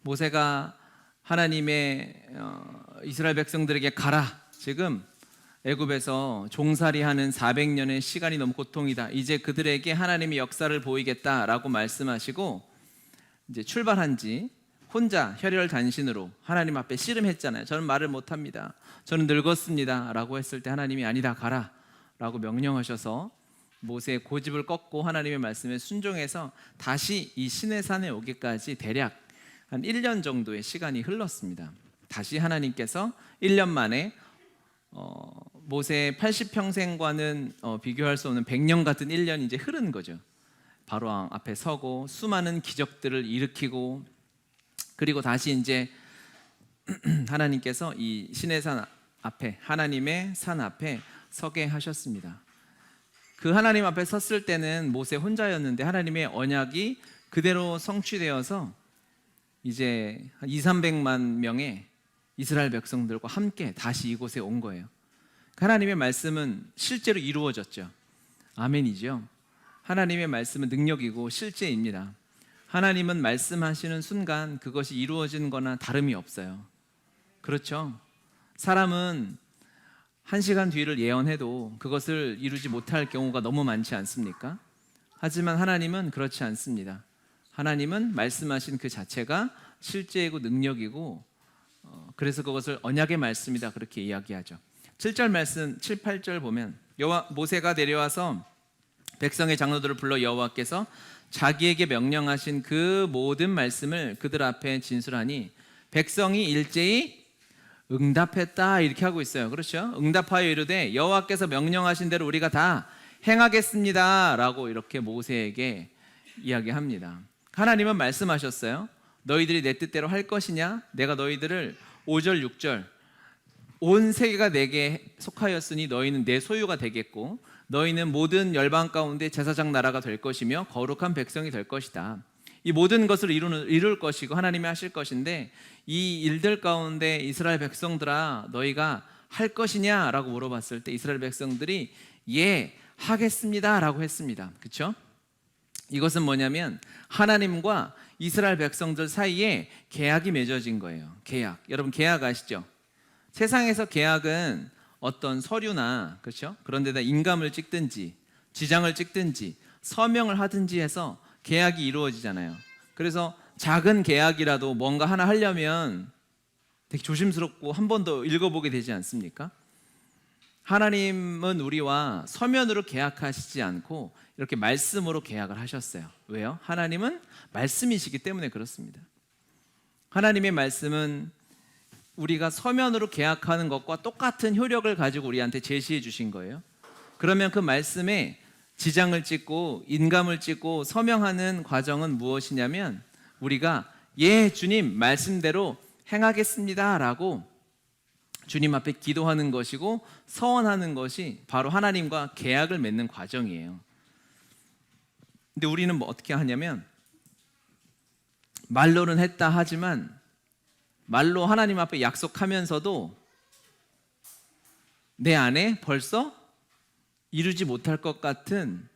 모세가 하나님의 이스라엘 백성들에게 가라, 지금 애굽에서 종살이하는 400년의 시간이 너무 고통이다, 이제 그들에게 하나님의 역사를 보이겠다라고 말씀하시고 이제 출발한 지 혼자 혈혈단신으로 하나님 앞에 씨름했잖아요. 저는 말을 못합니다, 저는 늙었습니다 라고 했을 때 하나님이 아니다, 가라 라고 명령하셔서 모세의 고집을 꺾고 하나님의 말씀에 순종해서 다시 이 시내산에 오기까지 대략 한 1년 정도의 시간이 흘렀습니다. 다시 하나님께서 1년 만에 모세의 80평생과는 비교할 수 없는 100년 같은 1년이 이제 흐른 거죠. 바로왕 앞에 서고 수많은 기적들을 일으키고, 그리고 다시 이제 하나님께서 이 시내산 앞에, 하나님의 산 앞에 서게 하셨습니다. 그 하나님 앞에 섰을 때는 모세 혼자였는데 하나님의 언약이 그대로 성취되어서 이제 한 200~300만 명의 이스라엘 백성들과 함께 다시 이곳에 온 거예요. 하나님의 말씀은 실제로 이루어졌죠. 아멘이죠. 하나님의 말씀은 능력이고 실제입니다. 하나님은 말씀하시는 순간 그것이 이루어진 거나 다름이 없어요. 그렇죠? 사람은 1시간 뒤를 예언해도 그것을 이루지 못할 경우가 너무 많지 않습니까? 하지만 하나님은 그렇지 않습니다. 하나님은 말씀하신 그 자체가 실제이고 능력이고, 그래서 그것을 언약의 말씀이다 그렇게 이야기하죠. 7절 말씀, 7, 8절 보면 모세가 내려와서 백성의 장로들을 불러 여호와께서 자기에게 명령하신 그 모든 말씀을 그들 앞에 진술하니 백성이 일제히 응답했다, 이렇게 하고 있어요. 그렇죠? 응답하여 이르되 여호와께서 명령하신 대로 우리가 다 행하겠습니다 라고 이렇게 모세에게 이야기합니다. 하나님은 말씀하셨어요. 너희들이 내 뜻대로 할 것이냐? 내가 너희들을 5절 6절 온 세계가 내게 속하였으니 너희는 내 소유가 되겠고 너희는 모든 열방 가운데 제사장 나라가 될 것이며 거룩한 백성이 될 것이다. 이 모든 것을 이룰 것이고 하나님이 하실 것인데, 이 일들 가운데 이스라엘 백성들아 너희가 할 것이냐 라고 물어봤을 때 이스라엘 백성들이 예 하겠습니다 라고 했습니다. 그렇죠? 이것은 뭐냐면 하나님과 이스라엘 백성들 사이에 계약이 맺어진 거예요. 계약. 여러분 계약 아시죠? 세상에서 계약은 어떤 서류나, 그렇죠? 그런 데다 인감을 찍든지 지장을 찍든지 서명을 하든지 해서 계약이 이루어지잖아요. 그래서 작은 계약이라도 뭔가 하나 하려면 되게 조심스럽고 한 번 더 읽어보게 되지 않습니까? 하나님은 우리와 서면으로 계약하시지 않고 이렇게 말씀으로 계약을 하셨어요. 왜요? 하나님은 말씀이시기 때문에 그렇습니다. 하나님의 말씀은 우리가 서면으로 계약하는 것과 똑같은 효력을 가지고 우리한테 제시해 주신 거예요. 그러면 그 말씀에 지장을 찍고 인감을 찍고 서명하는 과정은 무엇이냐면 우리가 예 주님 말씀대로 행하겠습니다 라고 주님 앞에 기도하는 것이고 서원하는 것이 바로 하나님과 계약을 맺는 과정이에요. 근데 우리는 뭐 어떻게 하냐면 말로는 했다 하지만 말로 하나님 앞에 약속하면서도 내 안에 벌써 이루지 못할 것 같은,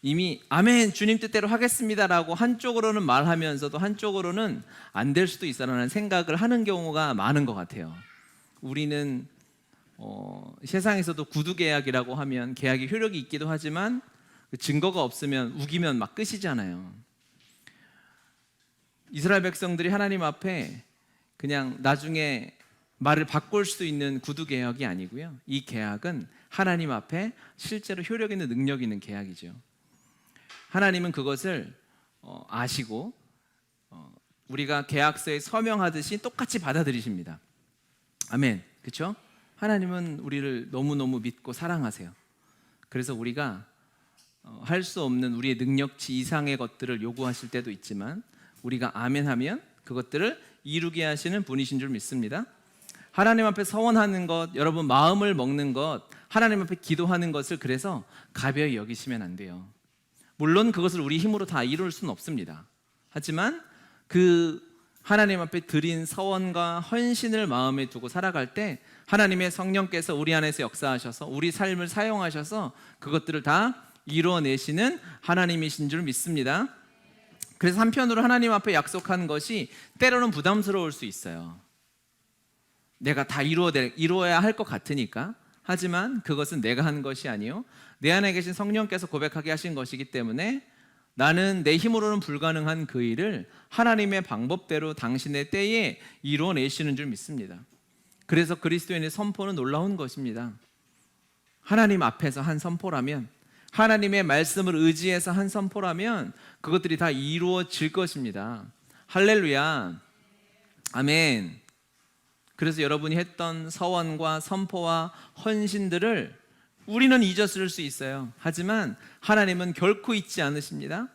이미 아멘 주님 뜻대로 하겠습니다라고 한쪽으로는 말하면서도 한쪽으로는 안 될 수도 있어라는 생각을 하는 경우가 많은 것 같아요. 우리는 세상에서도 구두계약이라고 하면 계약이 효력이 있기도 하지만 증거가 없으면 우기면 막 끝이잖아요. 이스라엘 백성들이 하나님 앞에 그냥 나중에 말을 바꿀 수 있는 구두계약이 아니고요. 이 계약은 하나님 앞에 실제로 효력 있는 능력 있는 계약이죠. 하나님은 그것을 아시고 우리가 계약서에 서명하듯이 똑같이 받아들이십니다. 아멘. 그렇죠? 하나님은 우리를 너무너무 믿고 사랑하세요. 그래서 우리가 할 수 없는 우리의 능력치 이상의 것들을 요구하실 때도 있지만 우리가 아멘하면 그것들을 이루게 하시는 분이신 줄 믿습니다. 하나님 앞에 서원하는 것, 여러분 마음을 먹는 것, 하나님 앞에 기도하는 것을 그래서 가벼이 여기시면 안 돼요. 물론 그것을 우리 힘으로 다 이룰 수는 없습니다. 하지만 그 하나님 앞에 드린 서원과 헌신을 마음에 두고 살아갈 때 하나님의 성령께서 우리 안에서 역사하셔서 우리 삶을 사용하셔서 그것들을 다 이루어내시는 하나님이신 줄 믿습니다. 그래서 한편으로 하나님 앞에 약속한 것이 때로는 부담스러울 수 있어요. 내가 다 이루어야 할 것 같으니까. 하지만 그것은 내가 한 것이 아니요 내 안에 계신 성령께서 고백하게 하신 것이기 때문에 나는 내 힘으로는 불가능한 그 일을 하나님의 방법대로 당신의 때에 이루어내시는 줄 믿습니다. 그래서 그리스도인의 선포는 놀라운 것입니다. 하나님 앞에서 한 선포라면, 하나님의 말씀을 의지해서 한 선포라면 그것들이 다 이루어질 것입니다. 할렐루야, 아멘. 그래서 여러분이 했던 서원과 선포와 헌신들을 우리는 잊었을 수 있어요. 하지만 하나님은 결코 잊지 않으십니다.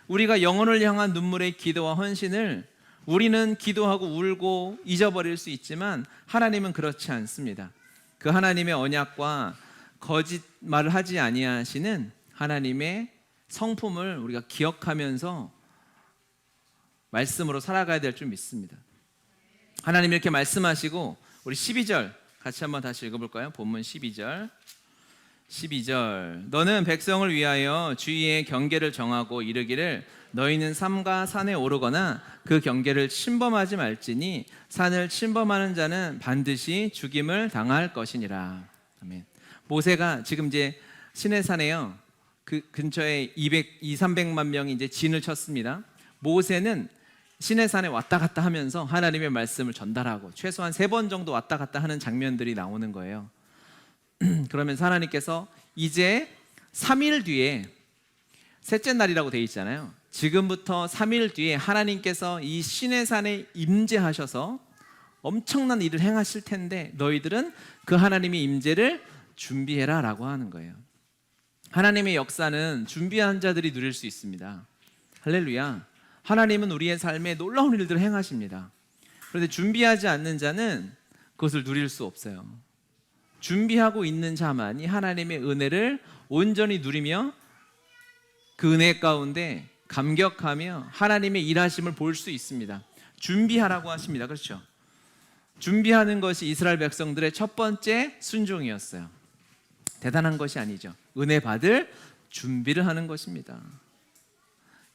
우리가 영혼을 향한 눈물의 기도와 헌신을 우리는 기도하고 울고 잊어버릴 수 있지만 하나님은 그렇지 않습니다. 그 하나님의 언약과 거짓말을 하지 아니하시는 하나님의 성품을 우리가 기억하면서 말씀으로 살아가야 될 줄 믿습니다. 하나님이 이렇게 말씀하시고 우리 12절 같이 한번 다시 읽어볼까요? 본문 12절 너는 백성을 위하여 주위의 경계를 정하고 이르기를 너희는 삼가 산에 오르거나 그 경계를 침범하지 말지니 산을 침범하는 자는 반드시 죽임을 당할 것이니라. 아멘. 모세가 지금 이제 시내산에요. 그 근처에 200-300만 명이 이제 진을 쳤습니다. 모세는 시내산에 왔다 갔다 하면서 하나님의 말씀을 전달하고 최소한 3번 정도 왔다 갔다 하는 장면들이 나오는 거예요. 그러면서 하나님께서 이제 3일 뒤에 셋째 날이라고 되어 있잖아요. 지금부터 3일 뒤에 하나님께서 이 시내산에 임재하셔서 엄청난 일을 행하실 텐데 너희들은 그 하나님의 임재를 준비해라 라고 하는 거예요. 하나님의 역사는 준비한 자들이 누릴 수 있습니다. 할렐루야. 하나님은 우리의 삶에 놀라운 일들을 행하십니다. 그런데 준비하지 않는 자는 그것을 누릴 수 없어요. 준비하고 있는 자만이 하나님의 은혜를 온전히 누리며 그 은혜 가운데 감격하며 하나님의 일하심을 볼 수 있습니다. 준비하라고 하십니다. 그렇죠? 준비하는 것이 이스라엘 백성들의 첫 번째 순종이었어요. 대단한 것이 아니죠. 은혜 받을 준비를 하는 것입니다.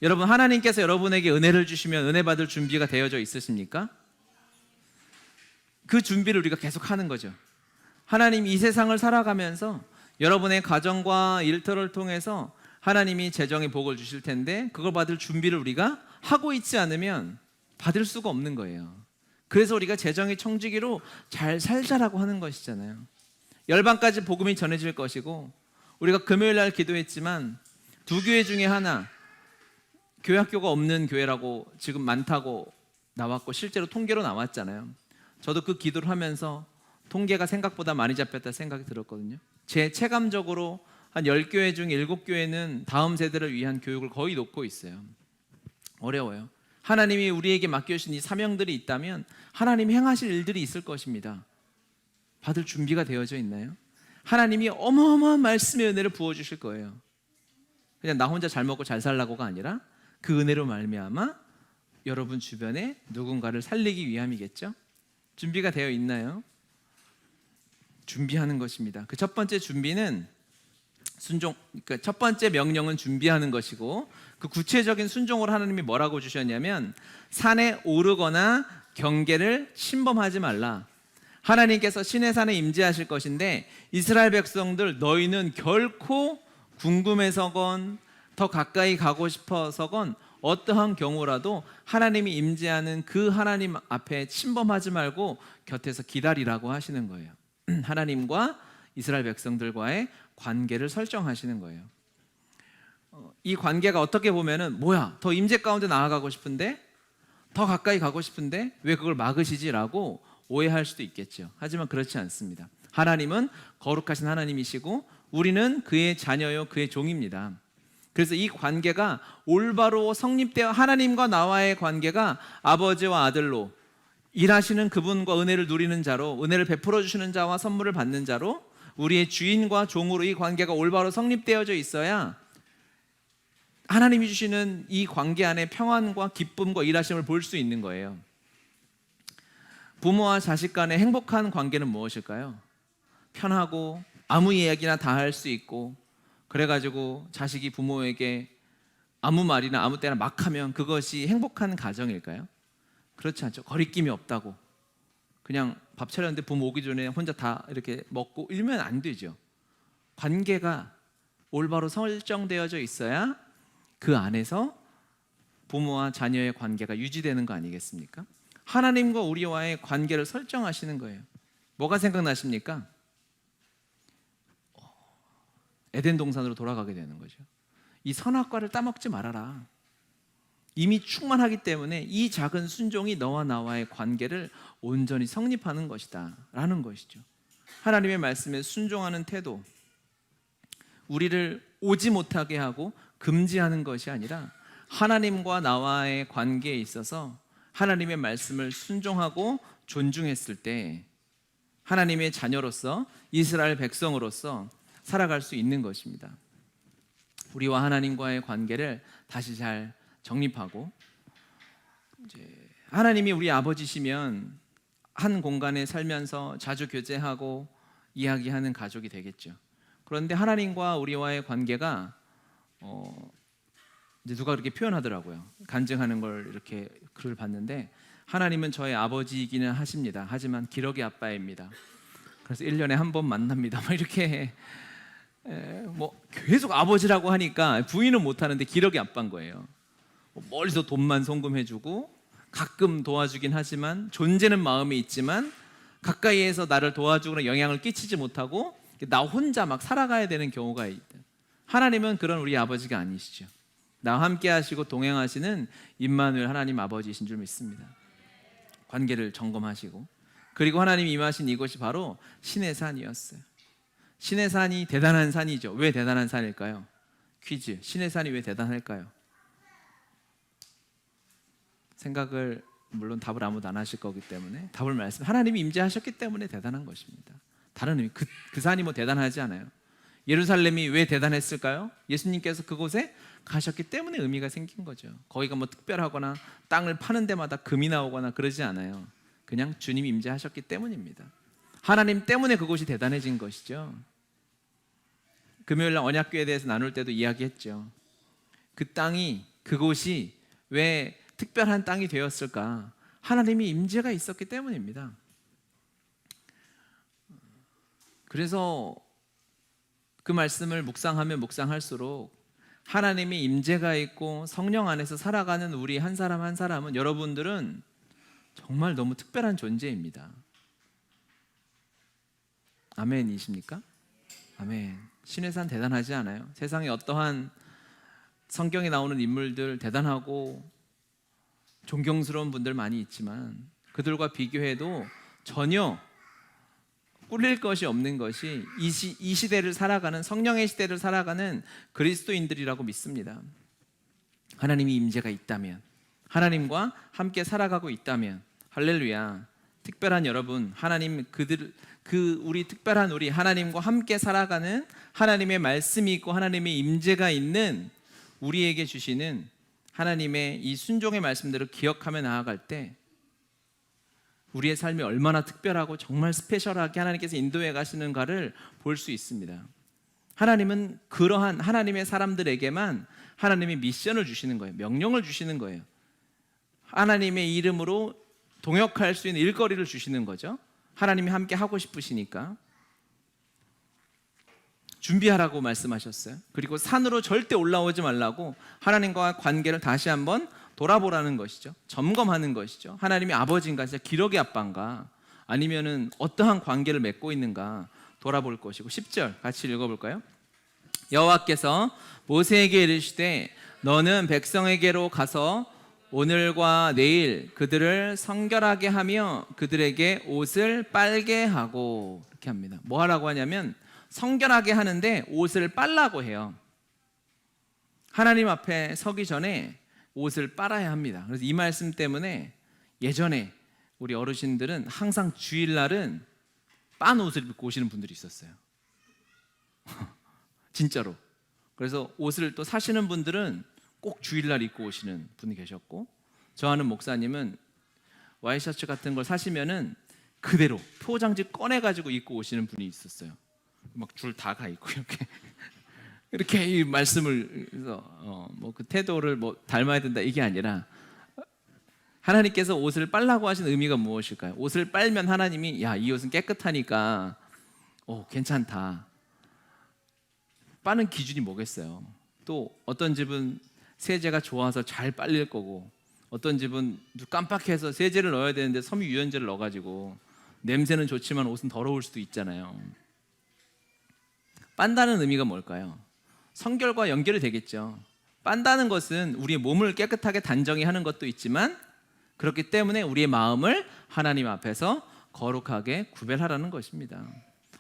여러분, 하나님께서 여러분에게 은혜를 주시면 은혜 받을 준비가 되어져 있으십니까? 그 준비를 우리가 계속 하는 거죠. 하나님 이 세상을 살아가면서 여러분의 가정과 일터를 통해서 하나님이 재정의 복을 주실 텐데 그걸 받을 준비를 우리가 하고 있지 않으면 받을 수가 없는 거예요. 그래서 우리가 재정의 청지기로 잘 살자라고 하는 것이잖아요. 열방까지 복음이 전해질 것이고 우리가 금요일 날 기도했지만 2교회 중에 하나 교회 학교가 없는 교회라고 지금 많다고 나왔고 실제로 통계로 나왔잖아요. 저도 그 기도를 하면서 통계가 생각보다 많이 잡혔다 생각이 들었거든요. 제 체감적으로 한 10교회 중 7교회는 다음 세대를 위한 교육을 거의 놓고 있어요. 어려워요. 하나님이 우리에게 맡겨주신 이 사명들이 있다면 하나님이 행하실 일들이 있을 것입니다. 받을 준비가 되어져 있나요? 하나님이 어마어마한 말씀의 은혜를 부어주실 거예요. 그냥 나 혼자 잘 먹고 잘 살라고가 아니라 그 은혜로 말미암아 여러분 주변에 누군가를 살리기 위함이겠죠? 준비가 되어 있나요? 준비하는 것입니다. 그 첫 번째 준비는 순종, 그러니까 첫 번째 명령은 준비하는 것이고 그 구체적인 순종으로 하나님이 뭐라고 주셨냐면 산에 오르거나 경계를 침범하지 말라. 하나님께서 시내산에 임재하실 것인데 이스라엘 백성들 너희는 결코 궁금해서건 더 가까이 가고 싶어서건 어떠한 경우라도 하나님이 임재하는 그 하나님 앞에 침범하지 말고 곁에서 기다리라고 하시는 거예요. 하나님과 이스라엘 백성들과의 관계를 설정하시는 거예요. 이 관계가 어떻게 보면은 뭐야 더 임재 가운데 나아가고 싶은데 더 가까이 가고 싶은데 왜 그걸 막으시지라고 오해할 수도 있겠죠. 하지만 그렇지 않습니다. 하나님은 거룩하신 하나님이시고 우리는 그의 자녀요 그의 종입니다. 그래서 이 관계가 올바로 성립되어 하나님과 나와의 관계가 아버지와 아들로 일하시는 그분과 은혜를 누리는 자로 은혜를 베풀어 주시는 자와 선물을 받는 자로 우리의 주인과 종으로 이 관계가 올바로 성립되어져 있어야 하나님이 주시는 이 관계 안에 평안과 기쁨과 일하심을 볼 수 있는 거예요. 부모와 자식 간의 행복한 관계는 무엇일까요? 편하고 아무 이야기나 다 할 수 있고 그래가지고 자식이 부모에게 아무 말이나 아무 때나 막 하면 그것이 행복한 가정일까요? 그렇지 않죠. 거리낌이 없다고 그냥 밥 차렸는데 부모 오기 전에 혼자 다 이렇게 먹고 이러면 안 되죠. 관계가 올바로 설정되어져 있어야 그 안에서 부모와 자녀의 관계가 유지되는 거 아니겠습니까? 하나님과 우리와의 관계를 설정하시는 거예요. 뭐가 생각나십니까? 에덴 동산으로 돌아가게 되는 거죠. 이 선악과를 따먹지 말아라. 이미 충만하기 때문에 이 작은 순종이 너와 나와의 관계를 온전히 성립하는 것이다 라는 것이죠. 하나님의 말씀에 순종하는 태도, 우리를 오지 못하게 하고 금지하는 것이 아니라 하나님과 나와의 관계에 있어서 하나님의 말씀을 순종하고 존중했을 때 하나님의 자녀로서 이스라엘 백성으로서 살아갈 수 있는 것입니다. 우리와 하나님과의 관계를 다시 잘 정립하고, 하나님이 우리 아버지시면 한 공간에 살면서 자주 교제하고 이야기하는 가족이 되겠죠. 그런데 하나님과 우리와의 관계가 이제 누가 그렇게 표현하더라고요. 간증하는 걸 이렇게 글을 봤는데, 하나님은 저의 아버지이기는 하십니다. 하지만 기러기 아빠입니다. 그래서 1년에 한 번 만납니다. 막 이렇게 뭐 계속 아버지라고 하니까 부인은 못하는데 기러기 아빠인 거예요. 멀리서 돈만 송금해주고 가끔 도와주긴 하지만 존재는 마음에 있지만 가까이에서 나를 도와주거나 영향을 끼치지 못하고 나 혼자 막 살아가야 되는 경우가 있다. 하나님은 그런 우리 아버지가 아니시죠. 나와 함께 하시고 동행하시는 임마누엘 하나님 아버지이신 줄 믿습니다. 관계를 점검하시고, 그리고 하나님이 임하신 이곳이 바로 신의 산이었어요. 신의 산이 대단한 산이죠. 왜 대단한 산일까요? 퀴즈. 신의 산이 왜 대단할까요? 생각을, 물론 답을 아무도 안 하실 거기 때문에 답을 말씀. 하나님이 임재하셨기 때문에 대단한 것입니다. 다른 의미, 그 산이 뭐 대단하지 않아요. 예루살렘이 왜 대단했을까요? 예수님께서 그곳에 가셨기 때문에 의미가 생긴 거죠. 거기가 뭐 특별하거나 땅을 파는 데마다 금이 나오거나 그러지 않아요. 그냥 주님이 임재하셨기 때문입니다. 하나님 때문에 그곳이 대단해진 것이죠. 금요일 날 언약궤에 대해서 나눌 때도 이야기했죠. 그 땅이, 그곳이 왜 특별한 땅이 되었을까? 하나님이 임재가 있었기 때문입니다. 그래서 그 말씀을 묵상하면 묵상할수록 하나님의 임재가 있고 성령 안에서 살아가는 우리 한 사람 한 사람은, 여러분들은 정말 너무 특별한 존재입니다. 아멘이십니까? 아멘. 신의 산 대단하지 않아요? 세상에 어떠한 성경에 나오는 인물들 대단하고 존경스러운 분들 많이 있지만 그들과 비교해도 전혀 꿀릴 것이 없는 것이 이 시대를 살아가는, 성령의 시대를 살아가는 그리스도인들이라고 믿습니다. 하나님이 임재가 있다면, 하나님과 함께 살아가고 있다면, 할렐루야. 특별한 여러분, 하나님, 우리 특별한 우리, 하나님과 함께 살아가는, 하나님의 말씀이 있고 하나님의 임재가 있는 우리에게 주시는 하나님의 이 순종의 말씀대로 기억하며 나아갈 때 우리의 삶이 얼마나 특별하고 정말 스페셜하게 하나님께서 인도해 가시는가를 볼 수 있습니다. 하나님은 그러한 하나님의 사람들에게만 하나님의 미션을 주시는 거예요. 명령을 주시는 거예요. 하나님의 이름으로 동역할 수 있는 일거리를 주시는 거죠. 하나님이 함께 하고 싶으시니까 준비하라고 말씀하셨어요. 그리고 산으로 절대 올라오지 말라고 하나님과 관계를 다시 한번 돌아보라는 것이죠. 점검하는 것이죠. 하나님이 아버지인가, 진짜 기러기 아빠인가, 아니면은 어떠한 관계를 맺고 있는가 돌아볼 것이고, 10절 같이 읽어볼까요? 여호와께서 모세에게 이르시되 너는 백성에게로 가서 오늘과 내일 그들을 성결하게 하며 그들에게 옷을 빨게 하고, 이렇게 합니다. 뭐 하라고 하냐면 성결하게 하는데 옷을 빨라고 해요. 하나님 앞에 서기 전에 옷을 빨아야 합니다. 그래서 이 말씀 때문에 예전에 우리 어르신들은 항상 주일날은 빤 옷을 입고 오시는 분들이 있었어요. 진짜로. 그래서 옷을 또 사시는 분들은 꼭 주일날 입고 오시는 분이 계셨고, 저 아는 목사님은 와이셔츠 같은 걸 사시면은 그대로 포장지 꺼내가지고 입고 오시는 분이 있었어요. 막 줄 다 가 있고 이렇게. 이렇게 이 말씀을 뭐 그 태도를 뭐 닮아야 된다 이게 아니라 하나님께서 옷을 빨라고 하신 의미가 무엇일까요? 옷을 빨면 하나님이 야, 이 옷은 깨끗하니까 괜찮다. 빠는 기준이 뭐겠어요? 또 어떤 집은 세제가 좋아서 잘 빨릴 거고 어떤 집은 깜빡해서 세제를 넣어야 되는데 섬유유연제를 넣어가지고 냄새는 좋지만 옷은 더러울 수도 있잖아요. 빤다는 의미가 뭘까요? 성결과 연결이 되겠죠. 빤다는 것은 우리의 몸을 깨끗하게 단정히 하는 것도 있지만 그렇기 때문에 우리의 마음을 하나님 앞에서 거룩하게 구별하라는 것입니다.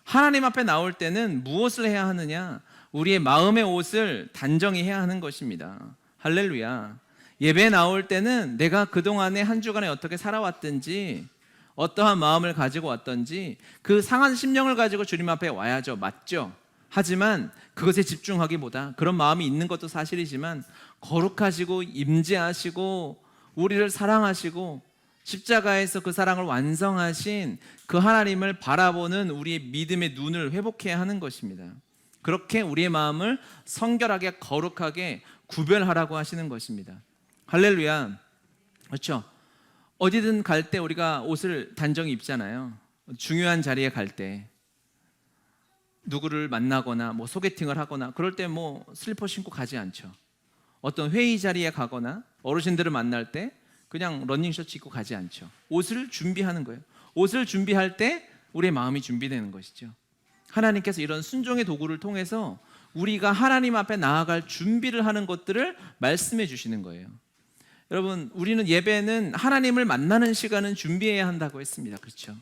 하나님 앞에 나올 때는 무엇을 해야 하느냐? 우리의 마음의 옷을 단정히 해야 하는 것입니다. 할렐루야. 예배에 나올 때는 내가 그동안에 한 주간에 어떻게 살아왔든지 어떠한 마음을 가지고 왔던지 그 상한 심령을 가지고 주님 앞에 와야죠. 맞죠? 하지만 그것에 집중하기보다 그런 마음이 있는 것도 사실이지만 거룩하시고 임재하시고 우리를 사랑하시고 십자가에서 그 사랑을 완성하신 그 하나님을 바라보는 우리의 믿음의 눈을 회복해야 하는 것입니다. 그렇게 우리의 마음을 성결하게 거룩하게 구별하라고 하시는 것입니다. 할렐루야. 그렇죠? 어디든 갈 때 우리가 옷을 단정히 입잖아요. 중요한 자리에 갈 때 누구를 만나거나 뭐 소개팅을 하거나 그럴 때 뭐 슬리퍼 신고 가지 않죠. 어떤 회의 자리에 가거나 어르신들을 만날 때 그냥 러닝셔츠 입고 가지 않죠. 옷을 준비하는 거예요. 옷을 준비할 때 우리의 마음이 준비되는 것이죠. 하나님께서 이런 순종의 도구를 통해서 우리가 하나님 앞에 나아갈 준비를 하는 것들을 말씀해 주시는 거예요. 여러분, 우리는 예배는 하나님을 만나는 시간은 준비해야 한다고 했습니다. 그렇죠?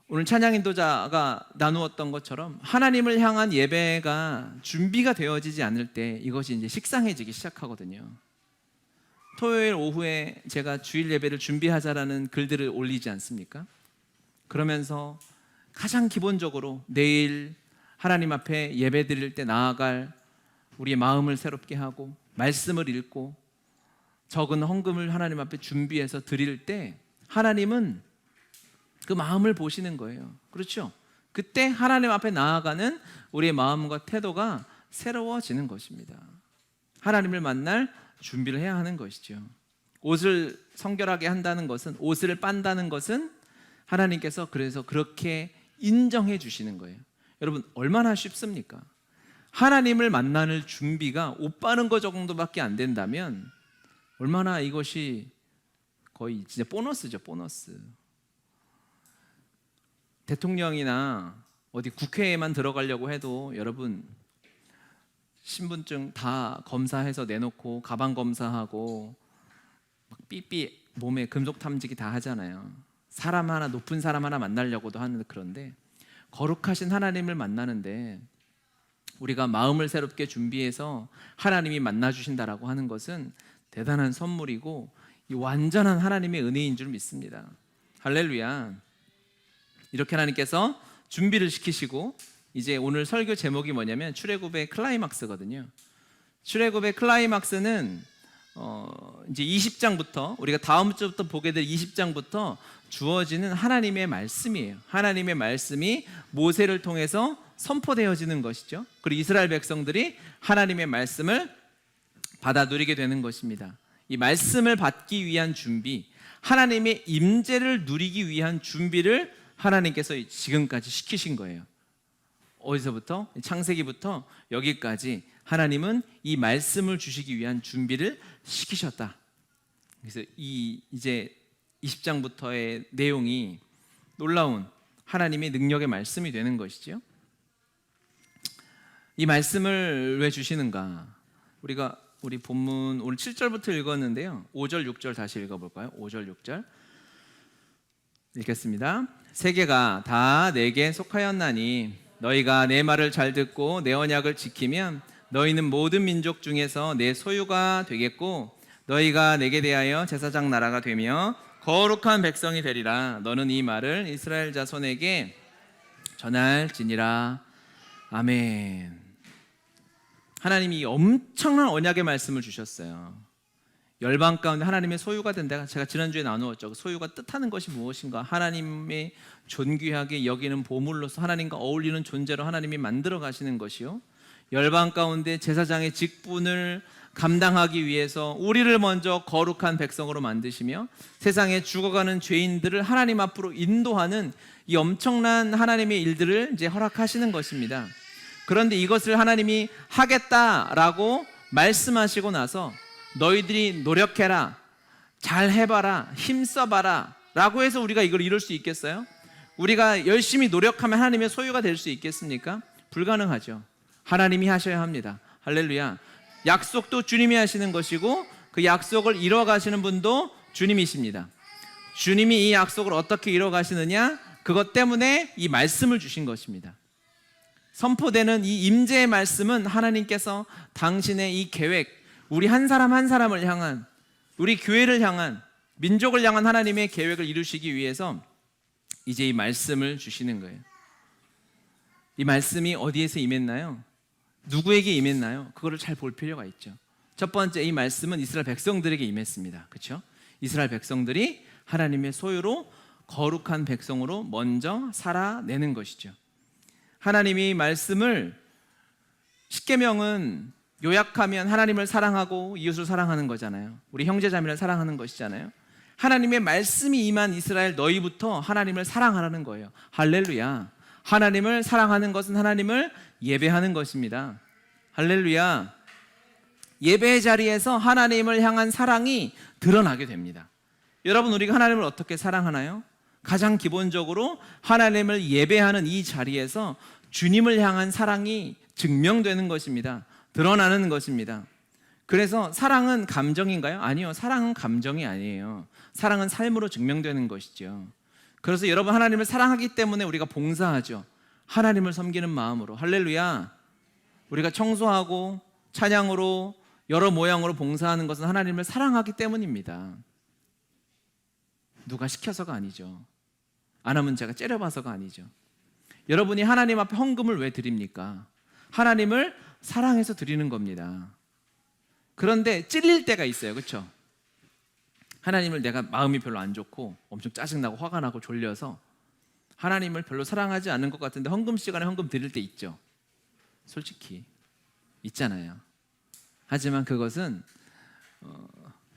오늘 찬양 인도자가 나누었던 것처럼 하나님을 향한 예배가 준비가 되어지지 않을 때 이것이 이제 식상해지기 시작하거든요. 토요일 오후에 제가 주일 예배를 준비하자라는 글들을 올리지 않습니까? 그러면서 가장 기본적으로 내일 하나님 앞에 예배 드릴 때 나아갈 우리의 마음을 새롭게 하고 말씀을 읽고 적은 헌금을 하나님 앞에 준비해서 드릴 때 하나님은 그 마음을 보시는 거예요. 그렇죠? 그때 하나님 앞에 나아가는 우리의 마음과 태도가 새로워지는 것입니다. 하나님을 만날 준비를 해야 하는 것이죠. 옷을 성결하게 한다는 것은, 옷을 빤다는 것은 하나님께서 그래서 그렇게 인정해 주시는 거예요. 여러분, 얼마나 쉽습니까? 하나님을 만나는 준비가 옷 빠는 거 정도밖에 안 된다면 얼마나 이것이 거의 진짜 보너스죠, 보너스. 대통령이나 어디 국회에만 들어가려고 해도 여러분 신분증 다 검사해서 내놓고 가방 검사하고 막 삐삐 몸에 금속 탐지기 다 하잖아요. 사람 하나, 높은 사람 하나 만나려고도 하는데, 그런데 거룩하신 하나님을 만나는데 우리가 마음을 새롭게 준비해서 하나님이 만나주신다라고 하는 것은 대단한 선물이고 이 완전한 하나님의 은혜인 줄 믿습니다. 할렐루야. 이렇게 하나님께서 준비를 시키시고 이제 오늘 설교 제목이 뭐냐면 출애굽의 클라이막스거든요. 출애굽의 클라이막스는 이제 20장부터 우리가 다음 주부터 보게 될 20장부터 주어지는 하나님의 말씀이에요. 하나님의 말씀이 모세를 통해서 선포되어지는 것이죠. 그리고 이스라엘 백성들이 하나님의 말씀을 받아 누리게 되는 것입니다. 이 말씀을 받기 위한 준비, 하나님의 임재를 누리기 위한 준비를 하나님께서 지금까지 시키신 거예요. 어디서부터? 창세기부터 여기까지 하나님은 이 말씀을 주시기 위한 준비를 시키셨다. 그래서 이제 20장부터의 내용이 놀라운 하나님의 능력의 말씀이 되는 것이죠. 이 말씀을 왜 주시는가? 우리 본문 오늘 7절부터 읽었는데요. 5절, 6절 다시 읽어볼까요? 5절, 6절 읽겠습니다. 세계가 다 내게 속하였나니 너희가 내 말을 잘 듣고 내 언약을 지키면 너희는 모든 민족 중에서 내 소유가 되겠고 너희가 내게 대하여 제사장 나라가 되며 거룩한 백성이 되리라. 너는 이 말을 이스라엘 자손에게 전할지니라. 아멘. 하나님이 엄청난 언약의 말씀을 주셨어요. 열방 가운데 하나님의 소유가 된다. 제가 지난주에 나누었죠. 그 소유가 뜻하는 것이 무엇인가? 하나님의 존귀하게 여기는 보물로서 하나님과 어울리는 존재로 하나님이 만들어 가시는 것이요, 열방 가운데 제사장의 직분을 감당하기 위해서 우리를 먼저 거룩한 백성으로 만드시며 세상에 죽어가는 죄인들을 하나님 앞으로 인도하는 이 엄청난 하나님의 일들을 이제 허락하시는 것입니다. 그런데 이것을 하나님이 하겠다라고 말씀하시고 나서 너희들이 노력해라, 잘 해봐라, 힘써봐라 라고 해서 우리가 이걸 이룰 수 있겠어요? 우리가 열심히 노력하면 하나님의 소유가 될 수 있겠습니까? 불가능하죠. 하나님이 하셔야 합니다. 할렐루야. 약속도 주님이 하시는 것이고 그 약속을 이뤄가시는 분도 주님이십니다. 주님이 이 약속을 어떻게 이뤄가시느냐? 그것 때문에 이 말씀을 주신 것입니다. 선포되는 이 임재의 말씀은 하나님께서 당신의 이 계획, 우리 한 사람 한 사람을 향한, 우리 교회를 향한, 민족을 향한 하나님의 계획을 이루시기 위해서 이제 이 말씀을 주시는 거예요. 이 말씀이 어디에서 임했나요? 누구에게 임했나요? 그거를 잘 볼 필요가 있죠. 첫 번째, 이 말씀은 이스라엘 백성들에게 임했습니다. 그렇죠? 이스라엘 백성들이 하나님의 소유로 거룩한 백성으로 먼저 살아내는 것이죠. 하나님이 말씀을, 십계명은 요약하면 하나님을 사랑하고 이웃을 사랑하는 거잖아요. 우리 형제자매를 사랑하는 것이잖아요. 하나님의 말씀이 임한 이스라엘, 너희부터 하나님을 사랑하라는 거예요. 할렐루야. 하나님을 사랑하는 것은 하나님을 예배하는 것입니다. 할렐루야. 예배의 자리에서 하나님을 향한 사랑이 드러나게 됩니다. 여러분, 우리가 하나님을 어떻게 사랑하나요? 가장 기본적으로 하나님을 예배하는 이 자리에서 주님을 향한 사랑이 증명되는 것입니다. 드러나는 것입니다. 그래서 사랑은 감정인가요? 아니요. 사랑은 감정이 아니에요. 사랑은 삶으로 증명되는 것이죠. 그래서 여러분, 하나님을 사랑하기 때문에 우리가 봉사하죠. 하나님을 섬기는 마음으로. 할렐루야. 우리가 청소하고 찬양으로 여러 모양으로 봉사하는 것은 하나님을 사랑하기 때문입니다. 누가 시켜서가 아니죠. 안 하면 제가 째려봐서가 아니죠. 여러분이 하나님 앞에 헌금을 왜 드립니까? 하나님을 사랑해서 드리는 겁니다. 그런데 찔릴 때가 있어요. 그렇죠? 하나님을 내가 마음이 별로 안 좋고 엄청 짜증나고 화가 나고 졸려서 하나님을 별로 사랑하지 않는 것 같은데 헌금 시간에 헌금 드릴 때 있죠. 솔직히 있잖아요. 하지만 그것은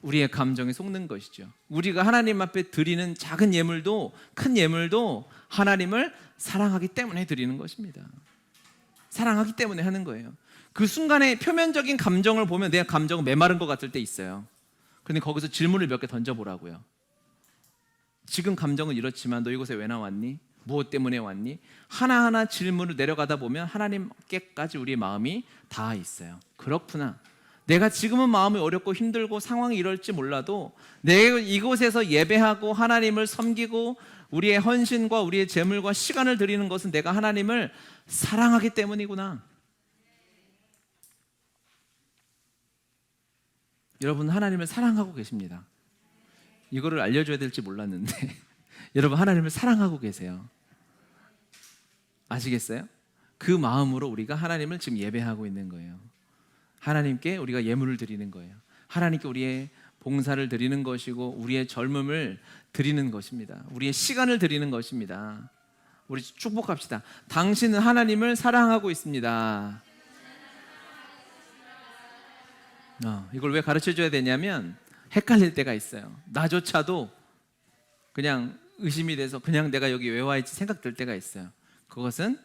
우리의 감정에 속는 것이죠. 우리가 하나님 앞에 드리는 작은 예물도 큰 예물도 하나님을 사랑하기 때문에 드리는 것입니다. 사랑하기 때문에 하는 거예요. 그 순간에 표면적인 감정을 보면 내 감정은 메마른 것 같을 때 있어요. 그런데 거기서 질문을 몇 개 던져보라고요. 지금 감정은 이렇지만 너 이곳에 왜 나왔니? 무엇 때문에 왔니? 하나하나 질문을 내려가다 보면 하나님께까지 우리의 마음이 닿아 있어요. 그렇구나. 내가 지금은 마음이 어렵고 힘들고 상황이 이럴지 몰라도 내가 이곳에서 예배하고 하나님을 섬기고 우리의 헌신과 우리의 재물과 시간을 드리는 것은 내가 하나님을 사랑하기 때문이구나. 여러분, 하나님을 사랑하고 계십니다. 이거를 알려줘야 될지 몰랐는데 여러분, 하나님을 사랑하고 계세요. 아시겠어요? 그 마음으로 우리가 하나님을 지금 예배하고 있는 거예요. 하나님께 우리가 예물을 드리는 거예요. 하나님께 우리의 봉사를 드리는 것이고 우리의 젊음을 드리는 것입니다. 우리의 시간을 드리는 것입니다. 우리 축복합시다. 당신은 하나님을 사랑하고 있습니다. 이걸 왜 가르쳐줘야 되냐면 헷갈릴 때가 있어요. 나조차도 그냥 의심이 돼서 그냥 내가 여기 왜 와 있지 생각될 때가 있어요. 그것은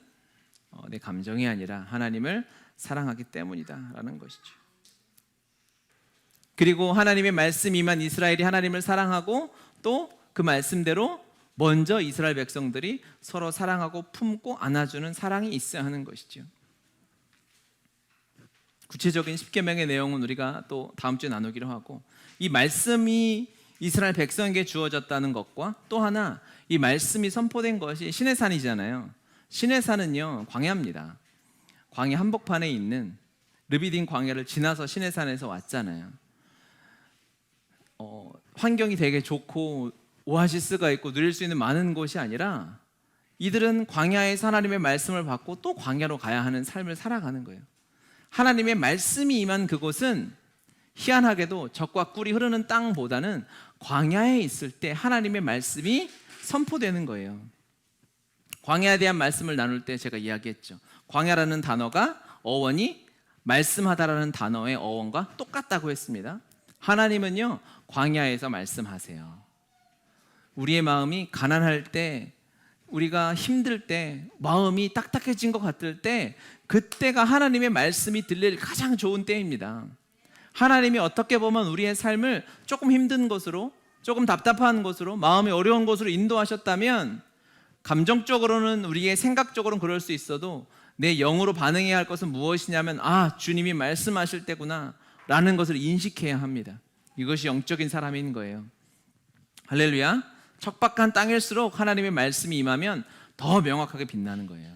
내 감정이 아니라 하나님을 사랑하기 때문이다 라는 것이죠. 그리고 하나님의 말씀이만 이스라엘이 하나님을 사랑하고 또 그 말씀대로 먼저 이스라엘 백성들이 서로 사랑하고 품고 안아주는 사랑이 있어야 하는 것이죠. 구체적인 십계명의 내용은 우리가 또 다음 주에 나누기로 하고, 이 말씀이 이스라엘 백성에게 주어졌다는 것과 또 하나 이 말씀이 선포된 것이 시내산이잖아요. 시내산은요 광야입니다. 광야 한복판에 있는 르비딘 광야를 지나서 시내산에서 왔잖아요. 환경이 되게 좋고 오아시스가 있고 누릴 수 있는 많은 곳이 아니라 이들은 광야에서 하나님의 말씀을 받고 또 광야로 가야 하는 삶을 살아가는 거예요. 하나님의 말씀이 임한 그곳은 희한하게도 적과 꿀이 흐르는 땅보다는 광야에 있을 때 하나님의 말씀이 선포되는 거예요. 광야에 대한 말씀을 나눌 때 제가 이야기했죠. 광야라는 단어가 어원이 말씀하다라는 단어의 어원과 똑같다고 했습니다. 하나님은요, 광야에서 말씀하세요. 우리의 마음이 가난할 때, 우리가 힘들 때, 마음이 딱딱해진 것 같을 때, 그때가 하나님의 말씀이 들릴 가장 좋은 때입니다. 하나님이 어떻게 보면 우리의 삶을 조금 힘든 곳으로, 조금 답답한 곳으로, 마음이 어려운 곳으로 인도하셨다면, 감정적으로는, 우리의 생각적으로는 그럴 수 있어도 내 영으로 반응해야 할 것은 무엇이냐면, 아, 주님이 말씀하실 때구나 라는 것을 인식해야 합니다. 이것이 영적인 사람인 거예요. 할렐루야. 척박한 땅일수록 하나님의 말씀이 임하면 더 명확하게 빛나는 거예요.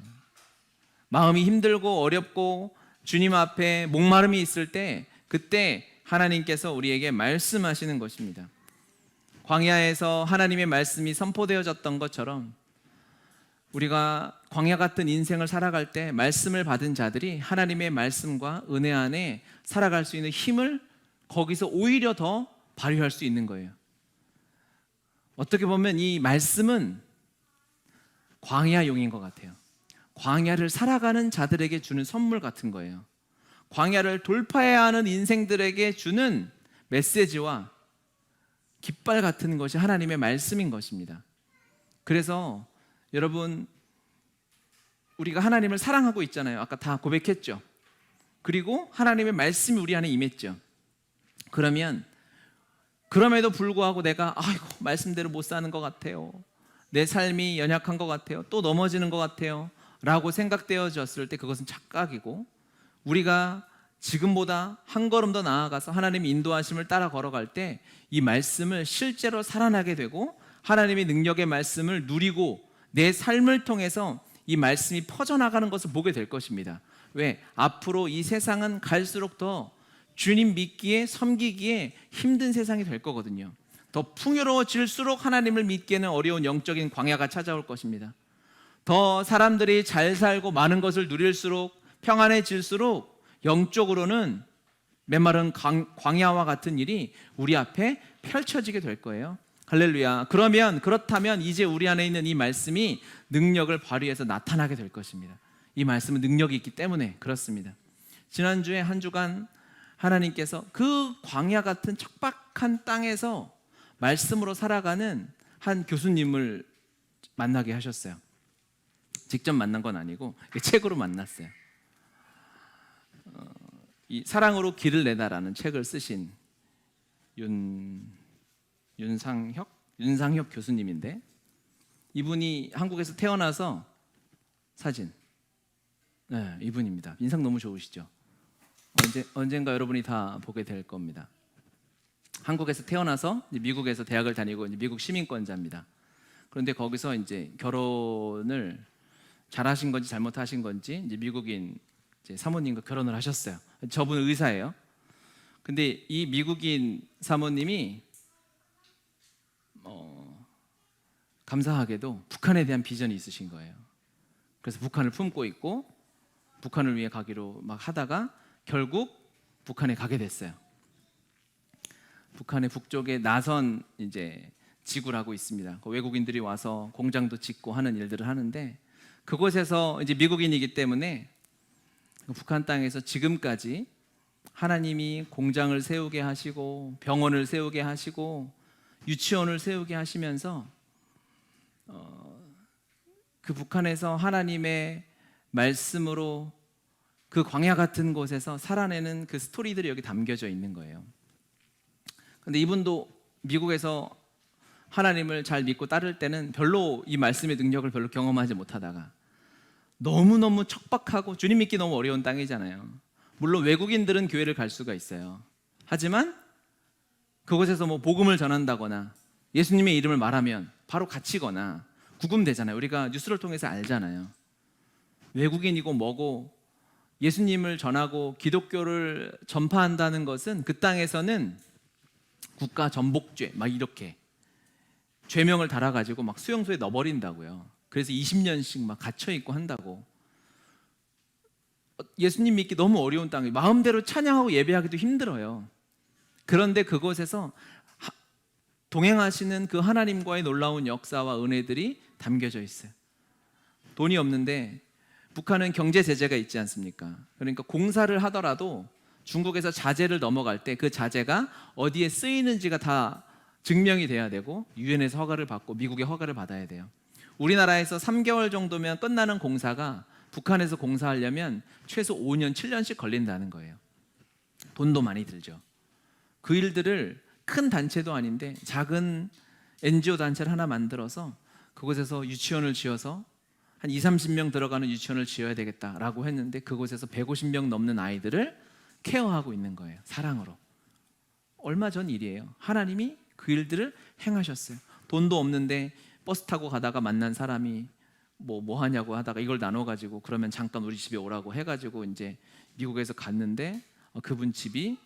마음이 힘들고 어렵고 주님 앞에 목마름이 있을 때, 그때 하나님께서 우리에게 말씀하시는 것입니다. 광야에서 하나님의 말씀이 선포되어졌던 것처럼 우리가 광야 같은 인생을 살아갈 때 말씀을 받은 자들이 하나님의 말씀과 은혜 안에 살아갈 수 있는 힘을 거기서 오히려 더 발휘할 수 있는 거예요. 어떻게 보면 이 말씀은 광야용인 것 같아요. 광야를 살아가는 자들에게 주는 선물 같은 거예요. 광야를 돌파해야 하는 인생들에게 주는 메시지와 깃발 같은 것이 하나님의 말씀인 것입니다. 그래서 여러분, 우리가 하나님을 사랑하고 있잖아요. 아까 다 고백했죠. 그리고 하나님의 말씀이 우리 안에 임했죠. 그럼에도 불구하고 내가 아이고 말씀대로 못 사는 것 같아요, 내 삶이 연약한 것 같아요, 또 넘어지는 것 같아요 라고 생각되어졌을 때 그것은 착각이고, 우리가 지금보다 한 걸음 더 나아가서 하나님의 인도하심을 따라 걸어갈 때 이 말씀을 실제로 살아나게 되고 하나님의 능력의 말씀을 누리고 내 삶을 통해서 이 말씀이 퍼져나가는 것을 보게 될 것입니다. 왜? 앞으로 이 세상은 갈수록 더 주님 믿기에, 섬기기에 힘든 세상이 될 거거든요. 더 풍요로워질수록 하나님을 믿기에는 어려운 영적인 광야가 찾아올 것입니다. 더 사람들이 잘 살고 많은 것을 누릴수록, 평안해질수록 영적으로는 메마른 광야와 같은 일이 우리 앞에 펼쳐지게 될 거예요. 할렐루야. 그렇다면 이제 우리 안에 있는 이 말씀이 능력을 발휘해서 나타나게 될 것입니다. 이 말씀은 능력이 있기 때문에 그렇습니다. 지난주에 한 주간 하나님께서 그 광야 같은 척박한 땅에서 말씀으로 살아가는 한 교수님을 만나게 하셨어요. 직접 만난 건 아니고 책으로 만났어요. 이 사랑으로 길을 내다라는 책을 쓰신 윤상혁 교수님인데, 이분이 한국에서 태어나서 사진, 네, 이분입니다. 인상 너무 좋으시죠? 언젠가 여러분이 다 보게 될 겁니다. 한국에서 태어나서 미국에서 대학을 다니고 미국 시민권자입니다. 그런데 거기서 이제 결혼을 잘하신 건지 잘못하신 건지 이제 미국인 이제 사모님과 결혼을 하셨어요. 저분은 의사예요. 근데 이 미국인 사모님이 감사하게도 북한에 대한 비전이 있으신 거예요. 그래서 북한을 품고 있고 북한을 위해 가기로 막 하다가 결국 북한에 가게 됐어요. 북한의 북쪽에 나선 이제 지구라고 있습니다. 그 외국인들이 와서 공장도 짓고 하는 일들을 하는데, 그곳에서 이제 미국인이기 때문에 북한 땅에서 지금까지 하나님이 공장을 세우게 하시고 병원을 세우게 하시고 유치원을 세우게 하시면서 그 북한에서 하나님의 말씀으로 그 광야 같은 곳에서 살아내는 그 스토리들이 여기 담겨져 있는 거예요. 근데 이분도 미국에서 하나님을 잘 믿고 따를 때는 별로 이 말씀의 능력을 별로 경험하지 못하다가 너무너무 척박하고 주님 믿기 너무 어려운 땅이잖아요. 물론 외국인들은 교회를 갈 수가 있어요. 하지만 그곳에서 뭐 복음을 전한다거나 예수님의 이름을 말하면 바로 갇히거나 구금되잖아요. 우리가 뉴스를 통해서 알잖아요. 외국인이고 뭐고 예수님을 전하고 기독교를 전파한다는 것은 그 땅에서는 국가 전복죄 막 이렇게 죄명을 달아가지고 막 수용소에 넣어버린다고요. 그래서 20년씩 막 갇혀있고 한다고. 예수님 믿기 너무 어려운 땅이 마음대로 찬양하고 예배하기도 힘들어요. 그런데 그곳에서 동행하시는 그 하나님과의 놀라운 역사와 은혜들이 담겨져 있어요. 돈이 없는데 북한은 경제 제재가 있지 않습니까? 그러니까 공사를 하더라도 중국에서 자재를 넘어갈 때 그 자재가 어디에 쓰이는지가 다 증명이 돼야 되고 유엔에서 허가를 받고 미국의 허가를 받아야 돼요. 우리나라에서 3개월 정도면 끝나는 공사가 북한에서 공사하려면 최소 5년, 7년씩 걸린다는 거예요. 돈도 많이 들죠. 그 일들을 큰 단체도 아닌데 작은 NGO 단체를 하나 만들어서 그곳에서 유치원을 지어서 한 2, 30명 들어가는 유치원을 지어야 되겠다라고 했는데 그곳에서 150명 넘는 아이들을 케어하고 있는 거예요. 사랑으로. 얼마 전 일이에요. 하나님이 그 일들을 행하셨어요. 돈도 없는데 버스 타고 가다가 만난 사람이 뭐 하냐고 하다가 이걸 나눠가지고 그러면 잠깐 우리 집에 오라고 해가지고 이제 미국에서 갔는데 그분 집이